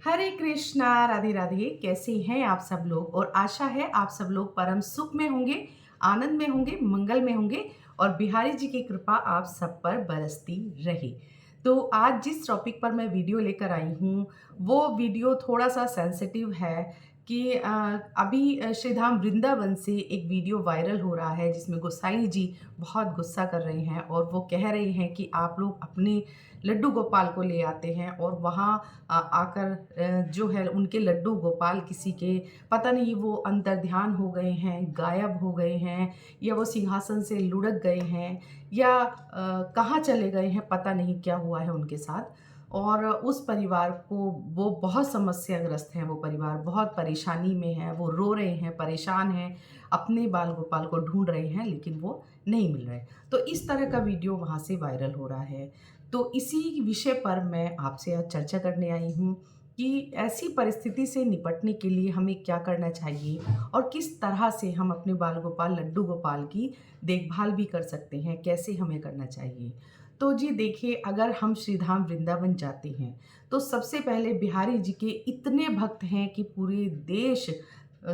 हरे कृष्णा, राधे राधे। कैसे हैं आप सब लोग? और आशा है आप सब लोग परम सुख में होंगे, आनंद में होंगे, मंगल में होंगे और बिहारी जी की कृपा आप सब पर बरसती रहे। तो आज जिस टॉपिक पर मैं वीडियो लेकर आई हूँ, वो वीडियो थोड़ा-सा सेंसिटिव है कि अभी श्री धाम वृंदावन से एक वीडियो वायरल हो रहा है जिसमें गोसाई जी बहुत गुस्सा कर रहे हैं और वो कह रहे हैं कि आप लोग अपने लड्डू गोपाल को ले आते हैं और वहाँ आकर जो है उनके लड्डू गोपाल किसी के पता नहीं वो अंतर्ध्यान हो गए हैं, गायब हो गए हैं या वो सिंहासन से लुढ़क गए हैं या कहाँ चले गए हैं, पता नहीं क्या हुआ है उनके साथ। और उस परिवार को वो बहुत समस्याग्रस्त हैं, वो परिवार बहुत परेशानी में है, वो रो रहे हैं, परेशान हैं, अपने बाल गोपाल को ढूँढ रहे हैं लेकिन वो नहीं मिल रहे। तो इस तरह का वीडियो वहाँ से वायरल हो रहा है। तो इसी विषय पर मैं आपसे आज चर्चा करने आई हूँ कि ऐसी परिस्थिति से निपटने के लिए हमें क्या करना चाहिए और किस तरह से हम अपने बाल गोपाल, लड्डू गोपाल की देखभाल भी कर सकते हैं, कैसे हमें करना चाहिए। तो जी देखिए, अगर हम श्री धाम वृंदावन जाते हैं, तो सबसे पहले बिहारी जी के इतने भक्त हैं कि पूरे देश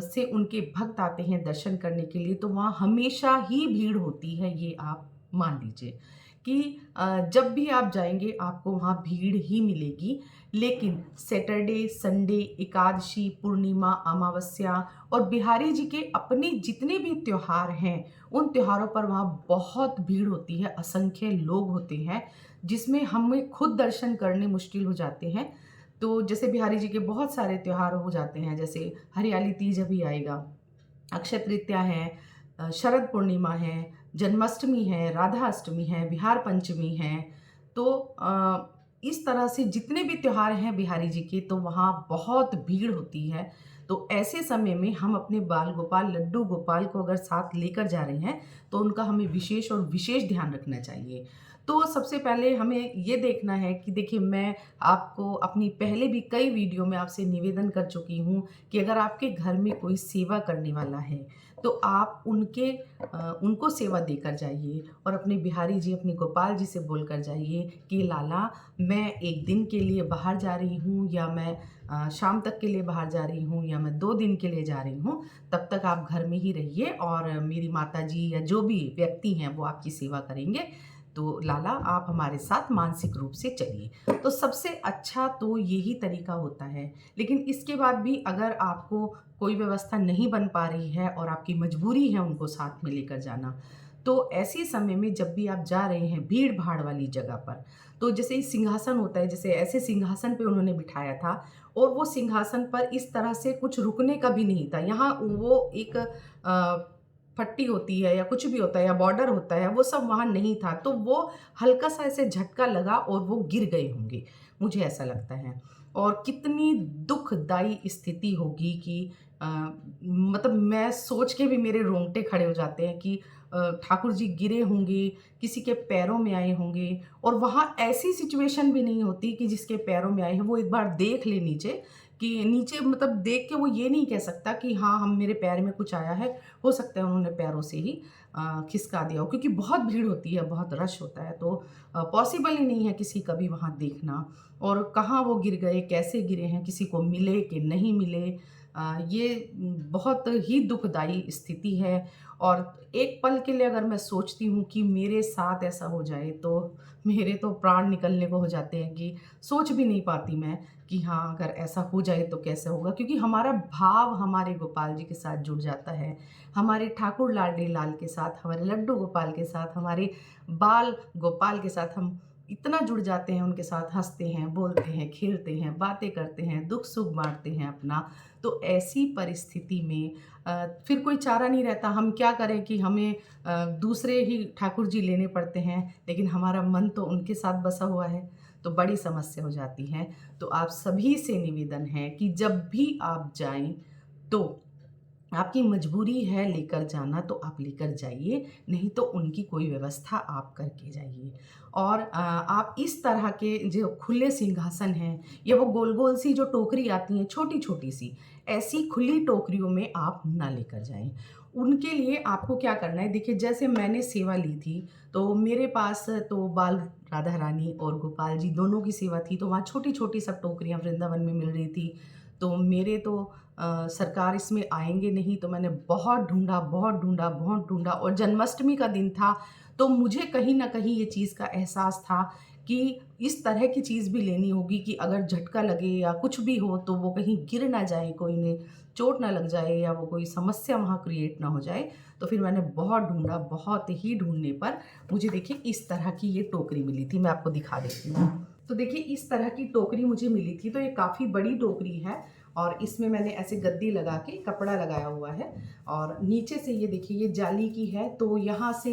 से उनके भक्त आते हैं दर्शन करने के लिए, तो वहाँ हमेशा ही भीड़ होती है, ये आप मान लीजिए कि जब भी आप जाएँगे आपको वहाँ भीड़ ही मिलेगी। लेकिन सैटरडे, संडे, एकादशी, पूर्णिमा, अमावस्या और बिहारी जी के अपने जितने भी त्योहार हैं, उन त्योहारों पर वहाँ बहुत भीड़ होती है, असंख्य लोग होते हैं, जिसमें हमें खुद दर्शन करने मुश्किल हो जाते हैं। तो जैसे बिहारी जी के बहुत सारे त्योहार हो जाते हैं, जैसे हरियाली तीज अभी आएगा, अक्षय तृतीया है, शरद पूर्णिमा है, जन्माष्टमी है, राधा अष्टमी है, बिहार पंचमी है। तो इस तरह से जितने भी त्योहार हैं बिहारी जी के, तो वहाँ बहुत भीड़ होती है। तो ऐसे समय में हम अपने बाल गोपाल, लड्डू गोपाल को अगर साथ लेकर जा रहे हैं, तो उनका हमें विशेष और विशेष ध्यान रखना चाहिए। तो सबसे पहले हमें ये देखना है कि देखिए, मैं आपको अपनी पहले भी कई वीडियो में आपसे निवेदन कर चुकी हूँ कि अगर आपके घर में कोई सेवा करने वाला है, तो आप उनको सेवा देकर जाइए और अपने बिहारी जी, अपने गोपाल जी से बोलकर जाइए कि लाला, मैं 1 दिन के लिए बाहर जा रही हूँ या मैं शाम तक के लिए बाहर जा रही हूँ या मैं 2 दिन के लिए जा रही हूँ, तब तक आप घर में ही रहिए और मेरी माताजी या जो भी व्यक्ति हैं वो आपकी सेवा करेंगे। तो लाला, आप हमारे साथ मानसिक रूप से चलिए। तो सबसे अच्छा तो यही तरीका होता है। लेकिन इसके बाद भी अगर आपको कोई व्यवस्था नहीं बन पा रही है और आपकी मजबूरी है उनको साथ में लेकर जाना, तो ऐसे समय में जब भी आप जा रहे हैं भीड़-भाड़ वाली जगह पर, तो जैसे ही सिंहासन होता है, जैसे ऐसे सिंहासन पे उन्होंने बिठाया था और वो सिंहासन पर इस तरह से कुछ रुकने का भी नहीं था। यहाँ वो एक पट्टी होती है या कुछ भी होता है या बॉर्डर होता है, वो सब वहाँ नहीं था। तो वो हल्का-सा ऐसे झटका लगा और वो गिर गए होंगे, मुझे ऐसा लगता है। और कितनी दुखदाई स्थिति होगी कि मतलब मैं सोच के भी मेरे रोंगटे खड़े हो जाते हैं कि ठाकुर जी गिरे होंगे, किसी के पैरों में आए होंगे और वहाँ ऐसी सिचुएशन भी नहीं होती कि जिसके पैरों में आए हैं, वो एक बार देख ले नीचे, कि नीचे मतलब देख के वो ये नहीं कह सकता कि हाँ, हम मेरे पैर में कुछ आया है। हो सकता है उन्होंने पैरों से ही खिसका दिया हो, क्योंकि बहुत भीड़ होती है, बहुत रश होता है, तो पॉसिबल ही नहीं है किसी का भी वहाँ देखना। और कहाँ वो गिर गए, कैसे गिरे हैं, किसी को मिले कि नहीं मिले, ये बहुत ही दुखदाई स्थिति है। और एक पल के लिए अगर मैं सोचती हूँ कि मेरे साथ ऐसा हो जाए, तो मेरे तो प्राण निकलने को हो जाते हैं कि सोच भी नहीं पाती मैं कि हाँ, अगर ऐसा हो जाए तो कैसे होगा? क्योंकि हमारा भाव हमारे गोपाल जी के साथ जुड़ जाता है, हमारे ठाकुर लाडले लाल के साथ, हमारे लड्डू गोपाल के साथ, हमारे बाल गोपाल के साथ हम इतना जुड़ जाते हैं, उनके साथ हँसते हैं, बोलते हैं, खेलते हैं, बातें करते हैं, दुख-सुख बाँटते हैं अपना। तो ऐसी परिस्थिति में फिर कोई चारा नहीं रहता, हम क्या करें कि हमें दूसरे ही ठाकुर जी लेने पड़ते हैं, लेकिन हमारा मन तो उनके साथ बसा हुआ है, तो बड़ी समस्या हो जाती है। तो आप सभी से निवेदन है कि जब भी आप जाएँ, तो आपकी मजबूरी है लेकर जाना तो आप लेकर जाइए, नहीं तो उनकी कोई व्यवस्था आप करके जाइए। और आप इस तरह के जो खुले सिंहासन हैं या वो गोल-गोल सी जो टोकरी आती हैं छोटी-छोटी सी, ऐसी खुली टोकरियों में आप ना लेकर जाएँ। उनके लिए आपको क्या करना है, देखिए जैसे मैंने सेवा ली थी, तो मेरे पास तो बाल राधा रानी और गोपाल जी दोनों की सेवा थी, तो वहाँ छोटी-छोटी सब टोकरियाँ वृंदावन में मिल रही थी। तो मेरे तो सरकार इसमें आएँगे नहीं, तो मैंने बहुत ढूँढा, बहुत ढूँढा, बहुत ढूँढा, और जन्माष्टमी का दिन था, तो मुझे कहीं न कहीं ये चीज़ का एहसास था कि इस तरह की चीज़ भी लेनी होगी कि अगर झटका लगे या कुछ भी हो तो वो कहीं गिर ना जाए, कोई ने चोट ना लग जाए या वो कोई समस्या वहाँ क्रिएट ना हो जाए। तो फिर मैंने बहुत ढूँढा, बहुत ही ढूँढने पर मुझे देखिए इस तरह की ये टोकरी मिली थी, मैं आपको दिखा देती हूँ। तो देखिए इस तरह की टोकरी मुझे मिली थी, तो ये काफ़ी बड़ी टोकरी है और इसमें मैंने ऐसे गद्दी लगा के कपड़ा लगाया हुआ है और नीचे से ये देखिए ये जाली की है, तो यहाँ से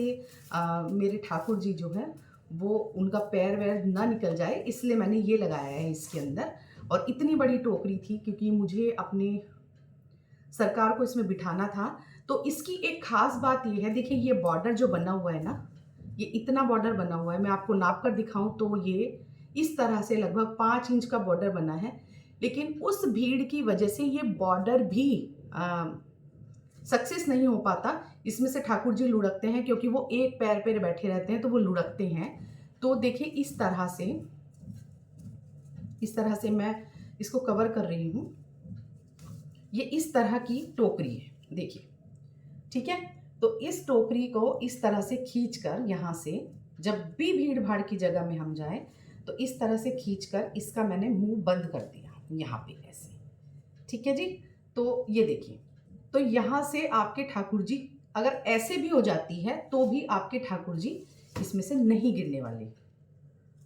मेरे ठाकुर जी जो है वो उनका पैर-वैर ना निकल जाए इसलिए मैंने ये लगाया है इसके अंदर। और इतनी बड़ी टोकरी थी क्योंकि मुझे अपने सरकार को इसमें बिठाना था। तो इसकी एक ख़ास बात ये है, देखिए ये बॉर्डर जो बना हुआ है ना, ये इतना बॉर्डर बना हुआ है, मैं आपको नाप कर दिखाऊँ तो ये इस तरह से लगभग 5 इंच का बॉर्डर बना है। लेकिन उस भीड़ की वजह से ये बॉर्डर भी सक्सेस नहीं हो पाता। इसमें से ठाकुर जी लुढ़कते हैं क्योंकि वो एक पैर पे बैठे रहते हैं, तो वो लुढ़कते हैं। तो देखिए इस तरह से मैं इसको कवर कर रही हूँ। ये इस तरह की टोकरी है, देखिए, ठीक है? तो इस टोकरी को इस तरह से खींचकर यहाँ से जब भी भीड़-भाड़ की जगह में हम जाएँ, तो इस तरह से खींचकर इसका मैंने मुँह बंद कर दिया, यहाँ पे ऐसे। ठीक है जी? तो ये देखिए, तो यहाँ से आपके ठाकुर जी अगर ऐसे भी हो जाती है, तो भी आपके ठाकुर जी इसमें से नहीं गिरने वाले।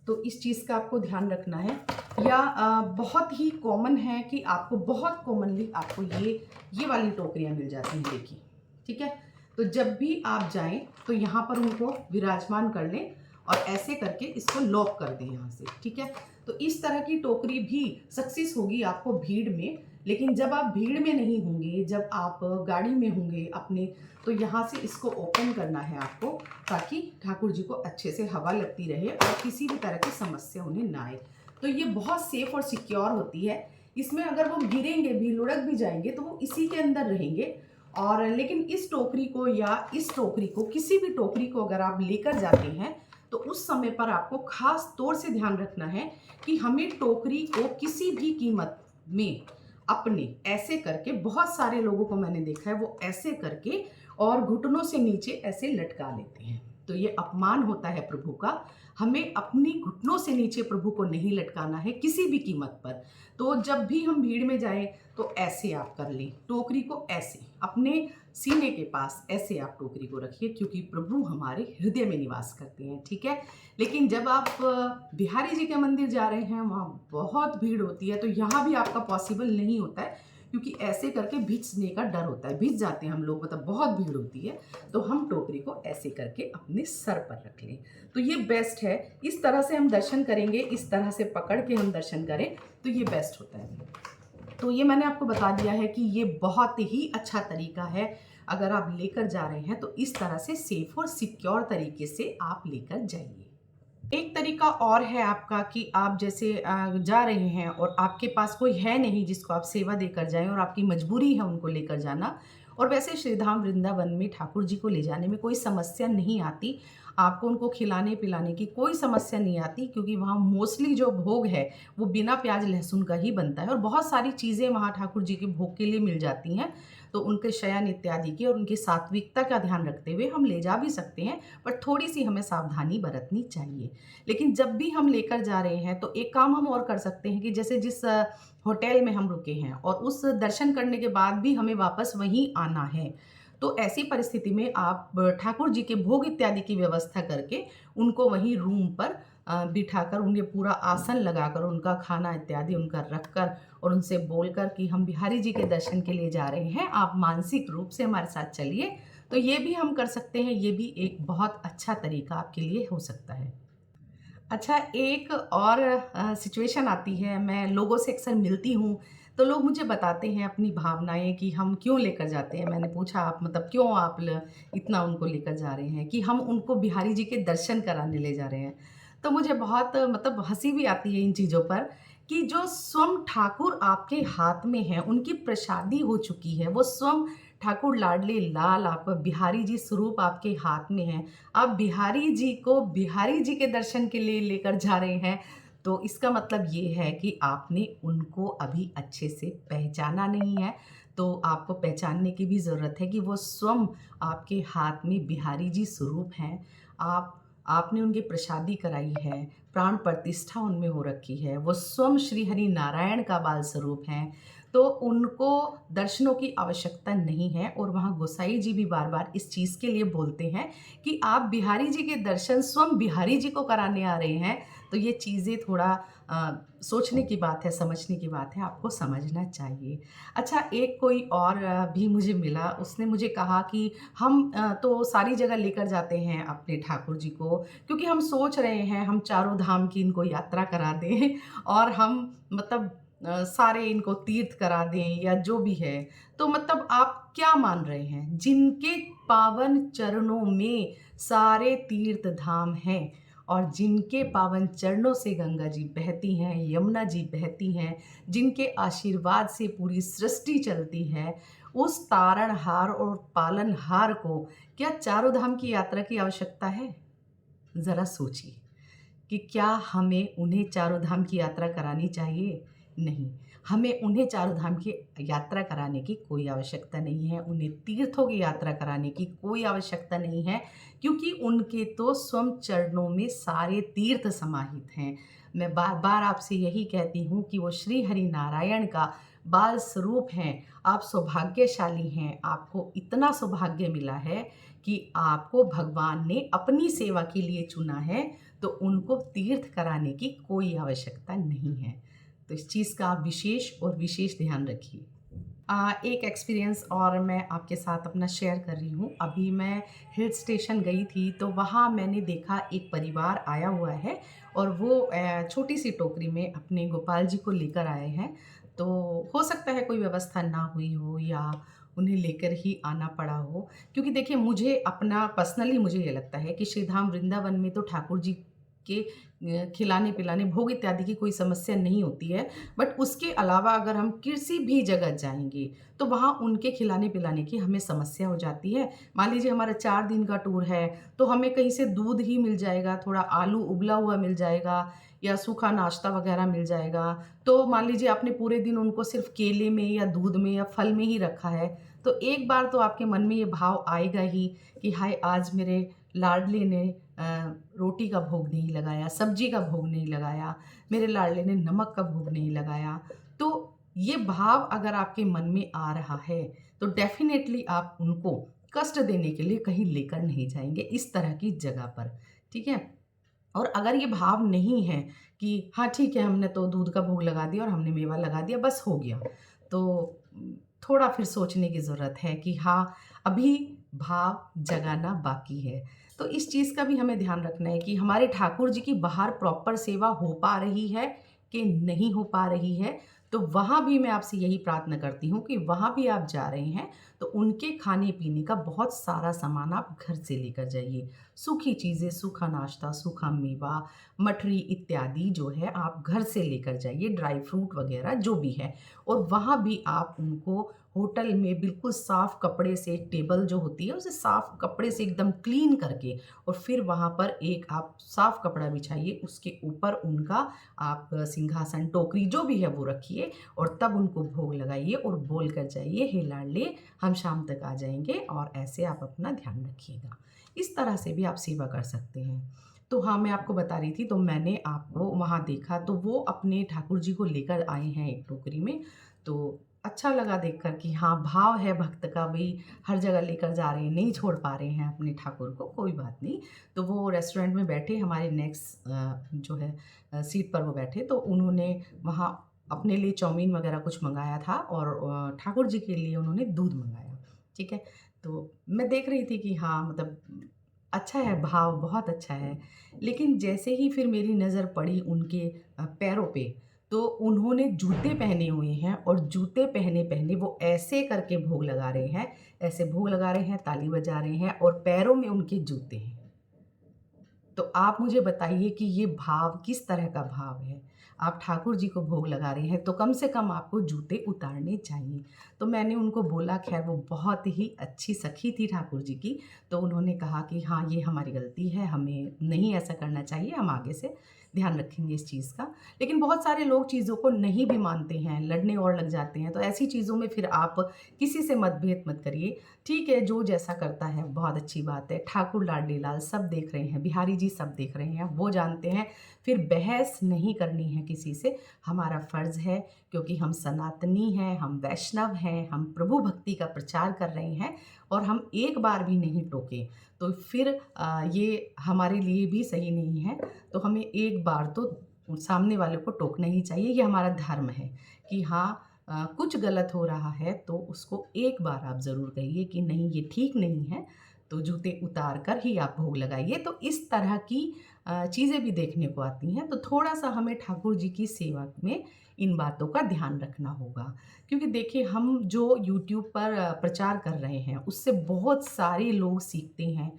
तो इस चीज़ का आपको ध्यान रखना है। या बहुत ही कॉमन है कि आपको बहुत कॉमनली आपको ये वाली टोकरियाँ मिल जाती हैं, देखिए, ठीक है? तो जब भी आप जाएँ, तो यहाँ पर उनको विराजमान कर लें और ऐसे करके इसको लॉक कर दें यहाँ से, ठीक है? तो इस तरह की टोकरी भी सक्सेस होगी आपको भीड़ में, लेकिन जब आप भीड़ में नहीं होंगे, जब आप गाड़ी में होंगे अपने, तो यहाँ से इसको ओपन करना है आपको, ताकि ठाकुर जी को अच्छे से हवा लगती रहे और किसी भी तरह की समस्या उन्हें ना आए। तो ये बहुत सेफ और सिक्योर होती है। इसमें अगर वो गिरेंगे भी, लुढ़क भी जाएँगे, तो वो इसी के अंदर रहेंगे। और लेकिन इस टोकरी को या इस टोकरी को, किसी भी टोकरी को अगर आप लेकर जाते हैं, तो उस समय पर आपको ख़ास तौर से ध्यान रखना है कि हमें टोकरी को किसी भी कीमत में अपने ऐसे करके, बहुत सारे लोगों को मैंने देखा है वो ऐसे करके और घुटनों से नीचे ऐसे लटका लेते हैं। तो ये अपमान होता है प्रभु का। हमें अपनी घुटनों से नीचे प्रभु को नहीं लटकाना है किसी भी कीमत पर। तो जब भी हम भीड़ में जाएं, तो ऐसे आप कर लें, टोकरी को ऐसे अपने सीने के पास ऐसे आप टोकरी को रखिए, क्योंकि प्रभु हमारे हृदय में निवास करते हैं, ठीक है? लेकिन जब आप बिहारी जी के मंदिर जा रहे हैं, वहाँ बहुत भीड़ होती है, तो यहाँ भी आपका पॉसिबल नहीं होता है, क्योंकि ऐसे करके भिजने का डर होता है। भिज जाते हैं हम लोग, मतलब बहुत भीड़ होती है। तो हम टोकरी को ऐसे करके अपने सर पर रख लें, तो ये बेस्ट है। इस तरह से हम दर्शन करेंगे, इस तरह से पकड़ के हम दर्शन करें, तो ये बेस्ट होता है। तो ये मैंने आपको बता दिया है कि ये बहुत ही अच्छा तरीका है। अगर आप लेकर जा रहे हैं, तो इस तरह से सेफ और सिक्योर तरीके से आप लेकर जाइए। एक तरीका और है आपका कि आप जैसे जा रहे हैं और आपके पास कोई है नहीं जिसको आप सेवा देकर जाएँ, और आपकी मजबूरी है उनको लेकर जाना। और वैसे श्रीधाम वृंदावन में ठाकुर जी को ले जाने में कोई समस्या नहीं आती। आपको उनको खिलाने-पिलाने की कोई समस्या नहीं आती, क्योंकि वहाँ मोस्टली जो भोग है वो बिना प्याज़ लहसुन का ही बनता है, और बहुत सारी चीज़ें वहाँ ठाकुर जी के भोग के लिए मिल जाती हैं। तो उनके शयन इत्यादि की और उनकी सात्विकता का ध्यान रखते हुए हम ले जा भी सकते हैं, पर थोड़ी-सी हमें सावधानी बरतनी चाहिए। लेकिन जब भी हम लेकर जा रहे हैं, तो एक काम हम और कर सकते हैं कि जैसे जिस होटल में हम रुके हैं और उस दर्शन करने के बाद भी हमें वापस वहीं आना है, तो ऐसी परिस्थिति में आप ठाकुर जी के भोग इत्यादि की व्यवस्था करके उनको वहीं रूम पर बिठाकर, उन्हें पूरा आसन लगाकर, उनका खाना इत्यादि उनका रखकर और उनसे बोलकर कि हम बिहारी जी के दर्शन के लिए जा रहे हैं, आप मानसिक रूप से हमारे साथ चलिए। तो ये भी हम कर सकते हैं, ये भी एक बहुत अच्छा तरीका आपके लिए हो सकता है। अच्छा, एक और सिचुएशन आती है, मैं लोगों से अक्सर मिलती हूँ, तो लोग मुझे बताते हैं अपनी भावनाएँ कि हम क्यों लेकर जाते हैं। मैंने पूछा आप मतलब क्यों आप ल इतना उनको लेकर जा रहे हैं? कि हम उनको बिहारी जी के दर्शन कराने ले जा रहे हैं। तो मुझे बहुत मतलब हँसी भी आती है इन चीज़ों पर कि जो स्वयं ठाकुर आपके हाथ में हैं, उनकी प्रसादी हो चुकी है। वो स्वयं ठाकुर लाडले लाल आपका बिहारी जी स्वरूप आपके हाथ में हैं। आप बिहारी जी को बिहारी जी के दर्शन के लिए लेकर जा रहे हैं, तो इसका मतलब ये है कि आपने उनको अभी अच्छे से पहचाना नहीं है। तो आपको पहचानने की भी ज़रूरत है कि वो स्वयं आपके हाथ में बिहारी जी स्वरूप हैं। आपने उनकी प्रसादी कराई है, प्राण प्रतिष्ठा उनमें हो रखी है, वो स्वयं श्री हरि नारायण का बाल स्वरूप हैं, तो उनको दर्शनों की आवश्यकता नहीं है। और वहाँ गोसाई जी भी बार-बार इस चीज़ के लिए बोलते हैं कि आप बिहारी जी के दर्शन स्वयं बिहारी जी को कराने आ रहे हैं, तो ये चीज़ें थोड़ा सोचने की बात है, समझने की बात है, आपको समझना चाहिए। अच्छा, एक कोई और भी मुझे मिला, उसने मुझे कहा कि हम तो सारी जगह लेकर जाते हैं अपने ठाकुर जी को, क्योंकि हम सोच रहे हैं हम चारों धाम की इनको यात्रा करा दें और हम मतलब सारे इनको तीर्थ करा दें या जो भी है। तो मतलब आप क्या मान रहे हैं? जिनके पावन चरणों में सारे तीर्थ धाम हैं और जिनके पावन चरणों से गंगा जी बहती हैं, यमुना जी बहती हैं, जिनके आशीर्वाद से पूरी सृष्टि चलती है, उस तारणहार और पालनहार को क्या चारों धाम की यात्रा की आवश्यकता है? ज़रा सोचिए कि क्या हमें उन्हें चारों धाम की यात्रा करानी चाहिए? नहीं, हमें उन्हें चारों धाम की यात्रा कराने की कोई आवश्यकता नहीं है, उन्हें तीर्थों की यात्रा कराने की कोई आवश्यकता नहीं है, क्योंकि उनके तो स्वयं चरणों में सारे तीर्थ समाहित हैं। मैं बार-बार आपसे यही कहती हूँ कि वो श्री हरि नारायण का बाल स्वरूप हैं, आप सौभाग्यशाली हैं, आपको इतना सौभाग्य मिला है कि आपको भगवान ने अपनी सेवा के लिए चुना है, तो उनको तीर्थ कराने की कोई आवश्यकता नहीं है। तो इस चीज़ का आप विशेष और विशेष ध्यान रखिए। एक एक्सपीरियंस और मैं आपके साथ अपना शेयर कर रही हूँ। अभी मैं हिल स्टेशन गई थी, तो वहाँ मैंने देखा एक परिवार आया हुआ है और वो छोटी-सी टोकरी में अपने गोपाल जी को लेकर आए हैं। तो हो सकता है कोई व्यवस्था ना हुई हो या उन्हें लेकर ही आना पड़ा हो। क्योंकि देखिए, मुझे अपना पर्सनली मुझे ये लगता है कि श्रीधाम वृंदावन में तो ठाकुर जी के खिलाने-पिलाने, भोग इत्यादि की कोई समस्या नहीं होती है। बट उसके अलावा अगर हम किसी भी जगह जाएँगे, तो वहाँ उनके खिलाने-पिलाने की हमें समस्या हो जाती है। मान लीजिए हमारा 4 दिन का टूर है, तो हमें कहीं से दूध ही मिल जाएगा, थोड़ा आलू उबला हुआ मिल जाएगा या सूखा नाश्ता वग़ैरह मिल जाएगा। तो मान लीजिए आपने पूरे दिन उनको सिर्फ़ केले में या दूध में या फल में ही रखा है, तो एक बार तो आपके मन में ये भाव आएगा ही कि हाय! आज मेरे लाडले ने रोटी का भोग नहीं लगाया, सब्ज़ी का भोग नहीं लगाया, मेरे लाडले ने नमक का भोग नहीं लगाया। तो ये भाव अगर आपके मन में आ रहा है, तो डेफ़िनेटली आप उनको कष्ट देने के लिए कहीं लेकर नहीं जाएँगे इस तरह की जगह पर, ठीक है? और अगर ये भाव नहीं है कि हाँ, ठीक है, हमने तो दूध का भोग लगा दिया और हमने मेवा लगा दिया, बस हो गया। तो थोड़ा फिर सोचने की ज़रूरत है कि हाँ, अभी भाव जगाना बाकी है। तो इस चीज़ का भी हमें ध्यान रखना है कि हमारे ठाकुर जी की बाहर प्रॉपर सेवा हो पा रही है कि नहीं हो पा रही है। तो वहाँ भी मैं आपसे यही प्रार्थना करती हूँ कि वहाँ भी आप जा रहे हैं, तो उनके खाने-पीने का बहुत सारा सामान आप घर से लेकर जाइए। सूखी चीज़ें, सूखा नाश्ता, सूखा मेवा, मठरी इत्यादि जो है आप घर से लेकर जाइए, ड्राई फ्रूट वग़ैरह जो भी है। और वहाँ भी आप उनको होटल में बिल्कुल साफ़ कपड़े से, टेबल जो होती है उसे साफ़ कपड़े से एकदम क्लीन करके और फिर वहाँ पर एक आप साफ़ कपड़ा बिछाइए, उसके ऊपर उनका आप सिंहासन, टोकरी जो भी है वो रखिए और तब उनको भोग लगाइए और बोल कर जाइए, हे लाडले, हम शाम तक आ जाएँगे और ऐसे आप अपना ध्यान रखिएगा। इस तरह से भी आप सेवा कर सकते हैं। तो हाँ, मैं आपको बता रही थी, तो मैंने आपको वहाँ देखा, तो वो अपने ठाकुर जी को लेकर आए हैं एक टोकरी में। तो अच्छा लगा देखकर कि हाँ, भाव है भक्त का, भई हर जगह लेकर जा रहे हैं, नहीं छोड़ पा रहे हैं अपने ठाकुर को, कोई बात नहीं। तो वो रेस्टोरेंट में बैठे, हमारे नेक्स्ट जो है सीट पर वो बैठे, तो उन्होंने वहाँ अपने लिए चाउमीन वग़ैरह कुछ मँगाया था और ठाकुर जी के लिए उन्होंने दूध मँगाया, ठीक है? तो मैं देख रही थी कि हाँ, मतलब अच्छा है, भाव बहुत अच्छा है। लेकिन जैसे ही फिर मेरी नज़र पड़ी उनके पैरों पे, तो उन्होंने जूते पहने हुए हैं और जूते पहने पहने वो ऐसे करके भोग लगा रहे हैं, ऐसे भोग लगा रहे हैं, ताली बजा रहे हैं और पैरों में उनके जूते हैं। तो आप मुझे बताइए कि ये भाव किस तरह का भाव है? आप ठाकुर जी को भोग लगा रहे हैं तो कम से कम आपको जूते उतारने चाहिए। तो मैंने उनको बोला, ख़ैर वो बहुत ही अच्छी सखी थी ठाकुर जी की, तो उन्होंने कहा कि हाँ, ये हमारी गलती है, हमें नहीं ऐसा करना चाहिए, हम आगे से ध्यान रखेंगे इस चीज़ का। लेकिन बहुत सारे लोग चीज़ों को नहीं भी मानते हैं, लड़ने और लग जाते हैं, तो ऐसी चीज़ों में फिर आप किसी से मतभेद मत करिए। ठीक है, जो जैसा करता है बहुत अच्छी बात है। ठाकुर लाडली लाल सब देख रहे हैं, बिहारी जी सब देख रहे हैं, वो जानते हैं। फिर बहस नहीं करनी है किसी से, हमारा फ़र्ज़ है, क्योंकि हम सनातनी हैं, हम वैष्णव हैं, हम प्रभु भक्ति का प्रचार कर रहे हैं और हम एक बार भी नहीं टोके, तो फिर ये हमारे लिए भी सही नहीं है। तो हमें एक बार तो सामने वाले को टोकना ही चाहिए, ये हमारा धर्म है कि हाँ, कुछ गलत हो रहा है तो उसको एक बार आप ज़रूर कहिए कि नहीं, ये ठीक नहीं है, तो जूते उतार कर ही आप भोग लगाइए। तो इस तरह की चीज़ें भी देखने को आती हैं, तो थोड़ा-सा हमें ठाकुर जी की सेवा में इन बातों का ध्यान रखना होगा। क्योंकि देखिए, हम जो यूट्यूब पर प्रचार कर रहे हैं, उससे बहुत सारे लोग सीखते हैं,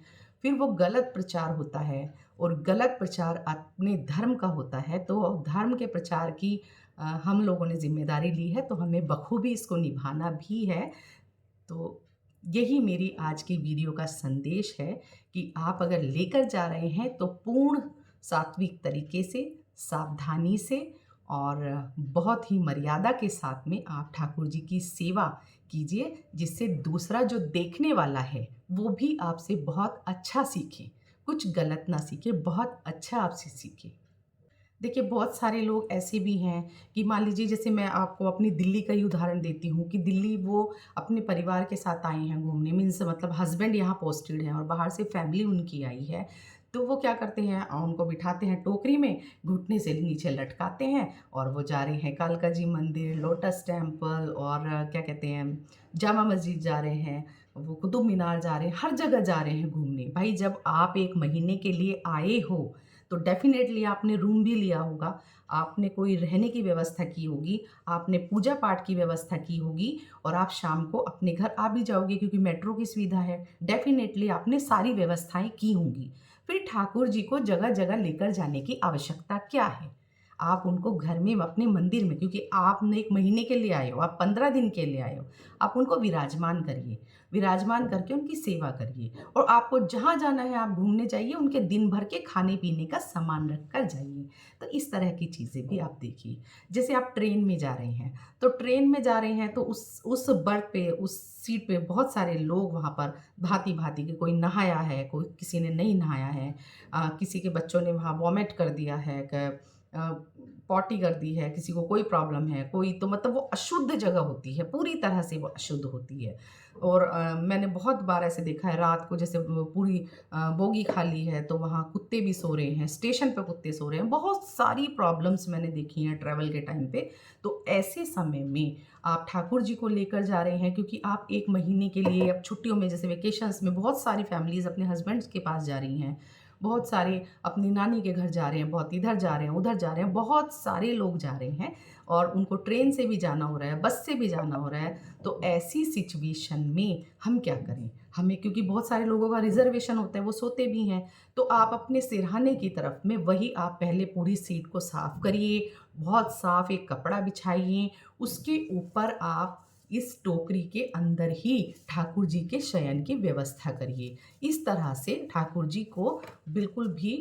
फिर वो गलत प्रचार होता है और गलत प्रचार अपने धर्म का होता है, तो धर्म के प्रचार की हम लोगों ने ज़िम्मेदारी ली है, तो हमें बखूबी इसको निभाना भी है। तो यही मेरी आज की वीडियो का संदेश है कि आप अगर लेकर जा रहे हैं तो पूर्ण सात्विक तरीके से, सावधानी से और बहुत ही मर्यादा के साथ में आप ठाकुर जी की सेवा कीजिए, जिससे दूसरा जो देखने वाला है वो भी आपसे बहुत अच्छा सीखे, कुछ गलत ना सीखे, बहुत अच्छा आपसे सीखे। देखिए, बहुत सारे लोग ऐसे भी हैं कि मान लीजिए, जैसे मैं आपको अपनी दिल्ली का ही उदाहरण देती हूँ कि दिल्ली वो अपने परिवार के साथ आए हैं घूमने, मीन्स मतलब हस्बैंड यहाँ पोस्टेड हैं और बाहर से फैमिली उनकी आई है। तो वो क्या करते हैं, उनको बिठाते हैं टोकरी में, घुटने से नीचे लटकाते हैं और वो जा रहे हैं कालका जी मंदिर, लोटस टेम्पल और क्या कहते हैं, जामा मस्जिद जा रहे हैं, वो कुतुब मीनार जा रहे हैं, हर जगह जा रहे हैं घूमने। भाई, जब आप 1 महीने के लिए आए हो तो डेफ़िनेटली आपने रूम भी लिया होगा, आपने कोई रहने की व्यवस्था की होगी, आपने पूजा पाठ की व्यवस्था की होगी और आप शाम को अपने घर आ भी जाओगे क्योंकि मेट्रो की सुविधा है। डेफ़िनेटली आपने सारी व्यवस्थाएँ की होंगी। फिर ठाकुर जी को जगह-जगह लेकर जाने की आवश्यकता क्या है? आप उनको घर में अपने मंदिर में, क्योंकि आपने 1 महीने के लिए आए हो, आप 15 दिन के लिए आए हो, आप उनको विराजमान करिए। विराजमान करके उनकी सेवा करिए और आपको जहाँ जाना है आप घूमने जाइए, उनके दिन भर के खाने-पीने का सामान रख कर जाइए। तो इस तरह की चीज़ें भी आप देखिए। जैसे आप ट्रेन में जा रहे हैं, तो ट्रेन में जा रहे हैं तो उस बर्थ पे, उस सीट पे बहुत सारे लोग वहाँ पर भाँति-भाँति के, कोई नहाया है, कोई किसी ने नहीं नहाया है, किसी के बच्चों ने वहाँ वॉमिट कर दिया है, अ, पॉटी कर दी है, किसी को कोई प्रॉब्लम है, कोई तो मतलब वो अशुद्ध जगह होती है, पूरी तरह से वो अशुद्ध होती है। और मैंने बहुत बार ऐसे देखा है, रात को जैसे पूरी बोगी खाली है तो वहाँ कुत्ते भी सो रहे हैं, स्टेशन पे कुत्ते सो रहे हैं, बहुत सारी प्रॉब्लम्स मैंने देखी हैं ट्रैवल के टाइम पे। तो ऐसे समय में आप ठाकुर जी को लेकर जा रहे हैं, क्योंकि आप 1 महीने के लिए अब छुट्टियों में, जैसे वेकेशंस में बहुत सारी फैमिलीज़ अपने हस्बैंड्स के पास जा रही हैं, बहुत सारे अपनी नानी के घर जा रहे हैं, बहुत इधर जा रहे हैं, उधर जा रहे हैं, बहुत सारे लोग जा रहे हैं और उनको ट्रेन से भी जाना हो रहा है, बस से भी जाना हो रहा है। तो ऐसी सिचुएशन में हम क्या करें? हमें, क्योंकि बहुत सारे लोगों का रिज़र्वेशन होता है, वो सोते भी हैं, तो आप अपने सिरहाने की तरफ में वही आप पहले पूरी सीट को साफ़ करिए, बहुत साफ़ एक कपड़ा बिछाइए, उसके ऊपर आप इस टोकरी के अंदर ही ठाकुर जी के शयन की व्यवस्था करिए। इस तरह से ठाकुर जी को बिल्कुल भी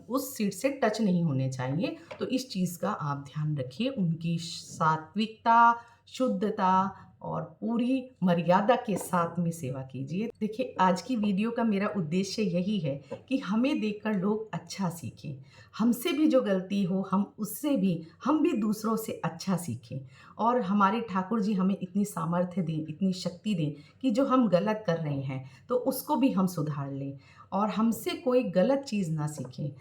उस सीट से टच नहीं होने चाहिए। तो इस चीज़ का आप ध्यान रखिए, उनकी सात्विकता, शुद्धता और पूरी मर्यादा के साथ में सेवा कीजिए। देखिए, आज की वीडियो का मेरा उद्देश्य यही है कि हमें देखकर लोग अच्छा सीखें। हमसे भी जो गलती हो, हम भी दूसरों से अच्छा सीखें और हमारे ठाकुर जी हमें इतनी सामर्थ्य दें, इतनी शक्ति दें कि जो हम गलत कर रहे हैं, तो उसको भी हम सुधार लें और हमसे कोई गलत चीज़ ना सीखें।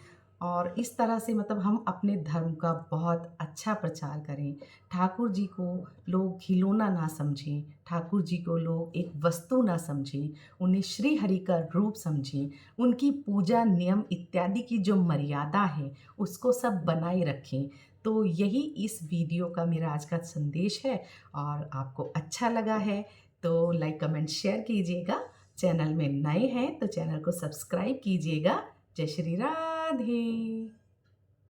और इस तरह से मतलब हम अपने धर्म का बहुत अच्छा प्रचार करें। ठाकुर जी को लोग खिलौना ना समझें, ठाकुर जी को लोग एक वस्तु ना समझें, उन्हें श्री हरि का रूप समझें, उनकी पूजा नियम इत्यादि की जो मर्यादा है, उसको सब बनाए रखें। तो यही इस वीडियो का मेरा आज का संदेश है। और आपको अच्छा लगा है तो लाइक कमेंट शेयर कीजिएगा। चैनल में नए हैं तो चैनल को सब्सक्राइब कीजिएगा। जय श्री राधे।